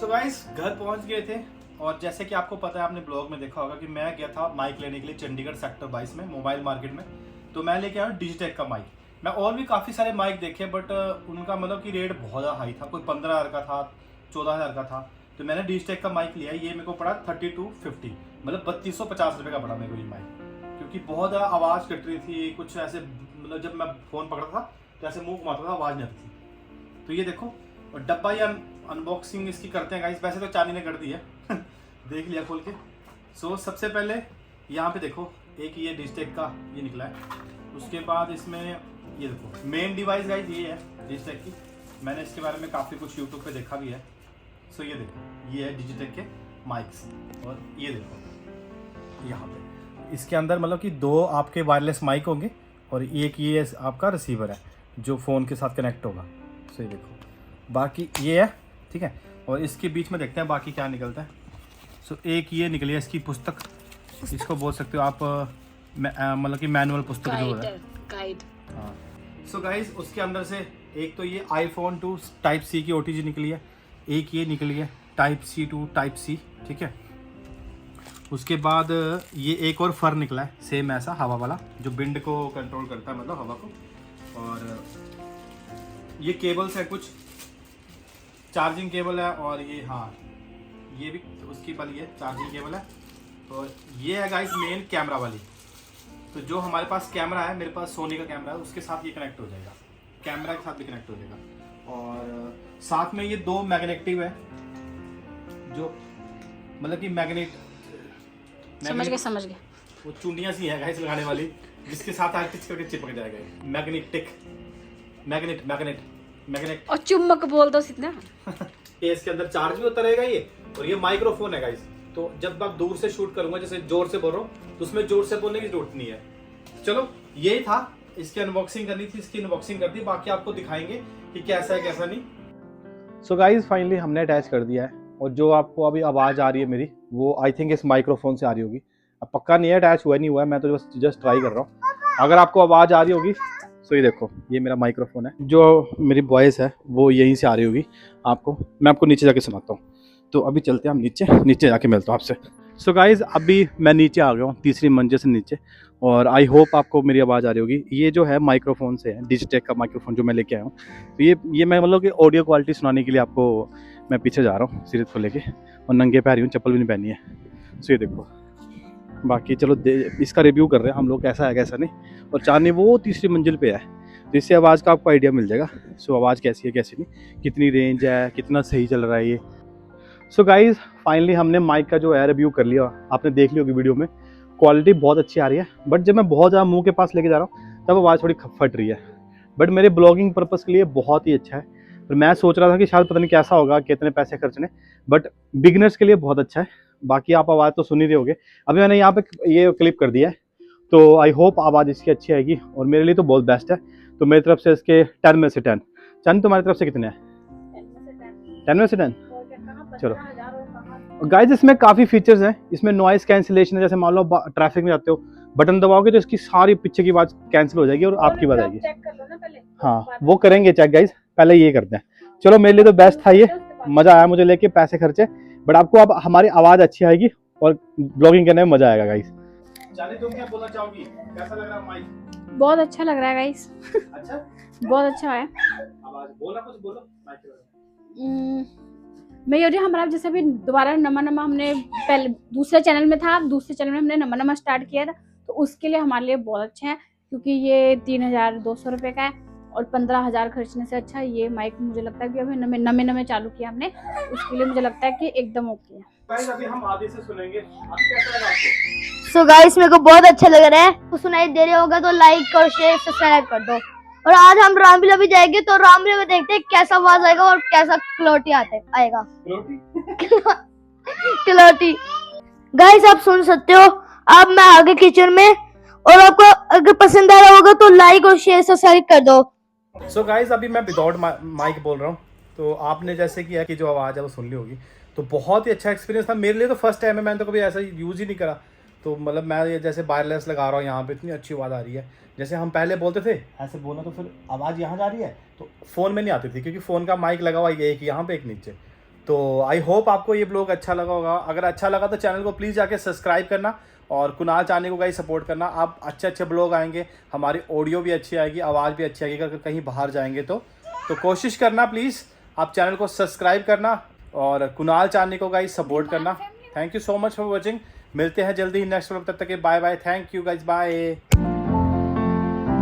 So guys घर पहुंच गए थे और जैसे कि आपको पता है, आपने ब्लॉग में देखा होगा कि मैं गया था माइक लेने के लिए चंडीगढ़ सेक्टर 22 में मोबाइल मार्केट में। तो मैं लेके आया डिजिटेक का माइक। मैं और भी काफ़ी सारे माइक देखे बट उनका मतलब कि रेट बहुत ज़्यादा हाई था। कोई 15,000 का था, 14,000 का था। तो मैंने डिजिटेक का माइक लिया। ये मेरे को पड़ा 3250, मतलब 3250 रुपये का पड़ा मेरे को ये माइक। क्योंकि बहुत ज़्यादा आवाज़ कट रही थी, कुछ ऐसे मतलब जब मैं फ़ोन पकड़ा था तो ऐसे मुँह घुमाता था, आवाज़ नहीं आती थी। तो ये देखो, और डब्बा ये अनबॉक्सिंग इसकी करते हैं गाइस। वैसे तो चांदी ने कर दी है देख लिया खोल के। सो सबसे पहले यहाँ पे देखो, एक ये डिजिटेक का ये निकला है। उसके बाद इसमें ये देखो मेन डिवाइस गाइस ये है डिजिटेक की। मैंने इसके बारे में काफ़ी कुछ यूट्यूब पे देखा भी है। सो ये देखो, ये है डिजिटेक के माइक्स। और ये देखो यहाँ पे इसके अंदर मतलब कि दो आपके वायरलेस माइक होंगे और एक ये आपका रिसीवर है जो फ़ोन के साथ कनेक्ट होगा। सो ये देखो, बाकी ये है, ठीक है। और इसके बीच में देखते हैं बाकी क्या निकलता है। सो एक ये निकली है इसकी पुस्तक, इसको बोल सकते हो आप मतलब कि मैनुअल पुस्तक जो है, गाइड। हाँ। सो गाइस उसके अंदर से एक तो ये iPhone 2 टाइप सी की OTG निकली है, एक ये निकली है type C to type C, ठीक है। उसके बाद ये एक और फर निकला है सेम ऐसा हवा वाला, जो विंड को कंट्रोल करता है, मतलब हवा को। और ये केबल्स है, कुछ चार्जिंग केबल है। और ये हाँ, ये भी उसकी वाली है, चार्जिंग केबल है। और ये है गाइस मेन कैमरा वाली। तो जो हमारे पास कैमरा है, मेरे पास सोनी का कैमरा है, उसके साथ ये कनेक्ट हो जाएगा, कैमरा के साथ भी कनेक्ट हो जाएगा। और साथ में ये दो मैग्नेटिव है, जो मतलब कि समझ गए। वो चुंडियाँ सी है गाइस लगाने वाली, जिसके साथ आर्टिस्ट करके चिपक जाएगा। मैग्नेट और चुम्बक बोल दो सीधा। ये इसके अंदर चार्ज भी होता रहेगा ये। और ये माइक्रोफोन है गाइस, तो जब आप दूर से शूट करूंगा, जैसे जोर से बोल रहा हूँ, तो उसमें जोर से बोलने की जरूरत नहीं है। चलो यही था, इसकी अनबॉक्सिंग करनी थी, इसकी अनबॉक्सिंग कर दी। बाकी आपको दिखाएंगे कि कैसा है कैसा नहीं। सो गाइस फाइनली हमने अटैच कर दिया है। और जो आपको अभी आवाज़ आ रही है मेरी, वो आई थिंक इस माइक्रोफोन से आ रही होगी। अब पक्का नहीं है, अटैच हुआ नहीं हुआ है, मैं तो जस्ट ट्राई कर रहा हूँ। अगर आपको आवाज़ आ रही होगी, सो ये देखो, ये मेरा माइक्रोफोन है, जो मेरी वॉइस है वो यहीं से आ रही होगी आपको। मैं आपको नीचे जाके सुनाता हूँ। तो अभी चलते हैं हम नीचे जाके मिलता हूँ आपसे। सो गाइज अभी मैं नीचे आ गया हूँ, तीसरी मंजिल से नीचे। और आई होप आपको मेरी आवाज़ आ रही होगी। ये जो है माइक्रोफोन से है, डिजिटेक का माइक्रोफोन जो मैं लेके आया हूँ। तो ये मैं मतलब कि ऑडियो क्वालिटी सुनाने के लिए आपको मैं पीछे जा रहा हूँ सीरीज को लेके, और नंगे पैर हूँ, चप्पल भी नहीं पहनी है। सो ये देखो, बाकी चलो इसका रिव्यू कर रहे हैं हम लोग, कैसा है कैसा नहीं। और चांदनी वो तीसरी मंजिल पे है, तो इससे आवाज़ का आपको आइडिया मिल जाएगा। सो आवाज़ कैसी है कैसी नहीं, कितनी रेंज है, कितना सही चल रहा है ये। सो गाइज़ फाइनली हमने माइक का जो है रिव्यू कर लिया, आपने देख ली होगी वीडियो में। क्वालिटी बहुत अच्छी आ रही है, बट जब मैं बहुत ज़्यादा मुंह के पास लेके जा रहा हूँ तब आवाज़ थोड़ी फट रही है। बट मेरे ब्लॉगिंग पर्पज़ के लिए बहुत ही अच्छा है। पर मैं सोच रहा था कि शायद पता नहीं कैसा होगा, कितने पैसे खर्चने, बट बिगिनर्स के लिए बहुत अच्छा है। बाकी आप आवाज़ तो सुन ही रहे होगे। अभी मैंने यहाँ पे ये क्लिप कर दिया है, तो आई होप आवाज़ इसकी अच्छी आएगी, और मेरे लिए तो बहुत बेस्ट है। तो मेरी तरफ से इसके 10 में से 10। चंद तुम्हारी तरफ से कितने हैं? 10 में से 10। चलो गाइज इसमें काफ़ी फीचर्स हैं। इसमें नॉइस कैंसिलेशन है, जैसे मान लो ट्रैफिक में जाते हो, बटन दबाओगे तो इसकी सारी पीछे की आवाज़ कैंसिल हो जाएगी और आपकी आवाज़ आएगी। हाँ वो करेंगे चेक गाइज, पहले ये करते हैं। चलो मेरे लिए तो बेस्ट था ये, मज़ा आया मुझे लेके, पैसे खर्चे, बट आपको अब हमारी आवाज़ अच्छी आएगी और ब्लॉगिंग करने में मज़ा आएगा गाइज। जाने तुम क्या बोलना चाहोगी, कैसा लग रहा है माइक? बहुत अच्छा लग रहा है गाइस। अच्छा, बहुत अच्छा है। आवाज़ बोलना, कुछ बोलो माइक के। मैं ये हमारा जैसे अभी दोबारा नमा हमने पहले दूसरे चैनल में था, दूसरे चैनल में हमने नमा स्टार्ट किया था, तो उसके लिए हमारे लिए बहुत अच्छा है, क्योंकि ये 3,200 रुपये का है। और 15,000 खर्चने से अच्छा ये माइक मुझे लगता है कि अभी नमे चालू किया हमने, उसके लिए मुझे लगता है कि एकदम ओके है। अभी हम आधे से सुनेंगे, अभी कैसा लगा आपको? सो गाइस मेरे को बहुत अच्छा लग रहा है। तो सुनाई दे रहा होगा तो लाइक और शेयर सब्सक्राइब कर दो। और आज हम रामलीला भी जाएंगे, तो रामलीला में देखते हैं कैसा आवाज आएगा और कैसा क्लॉटी आएगा। क्लॉटी गाइस आप सुन सकते हो। अब मैं आगे किचन में, और आपको अगर पसंद आ रहा होगा तो लाइक और शेयर सब्सक्राइब कर दो। सो गाइस अभी मैं विदाउट माइक बोल रहा हूँ, तो आपने जैसे किया कि जो आवाज़ है वो सुन ली होगी। तो बहुत ही अच्छा एक्सपीरियंस था मेरे लिए, तो फर्स्ट टाइम है, मैंने तो कभी ऐसा यूज़ ही नहीं करा। तो मतलब मैं ये जैसे वायरलेस लगा रहा हूँ यहाँ पे, इतनी अच्छी आवाज़ आ रही है। जैसे हम पहले बोलते थे ऐसे बोलना, तो फिर आवाज़ यहाँ जा रही है, तो फ़ोन में नहीं आती थी, क्योंकि फ़ोन का माइक लगा हुआ है एक यहाँ पे एक नीचे। तो आई होप आपको ये ब्लॉग अच्छा लगा होगा। अगर अच्छा लगा तो चैनल को प्लीज़ जाके सब्सक्राइब करना और कुणाल चांदनी को गाइस सपोर्ट करना। आप अच्छे अच्छे ब्लॉग आएंगे, हमारी ऑडियो भी अच्छी आएगी, आवाज़ भी अच्छी आएगी। अगर कहीं बाहर जाएंगे तो कोशिश करना प्लीज़ आप चैनल को सब्सक्राइब करना और कुणाल चांदनी को गाइस सपोर्ट करना। Thank you so much for watching. मिलते हैं जल्दी ही नेक्स्ट व्लॉग, तब तक के bye bye. Thank you guys, bye.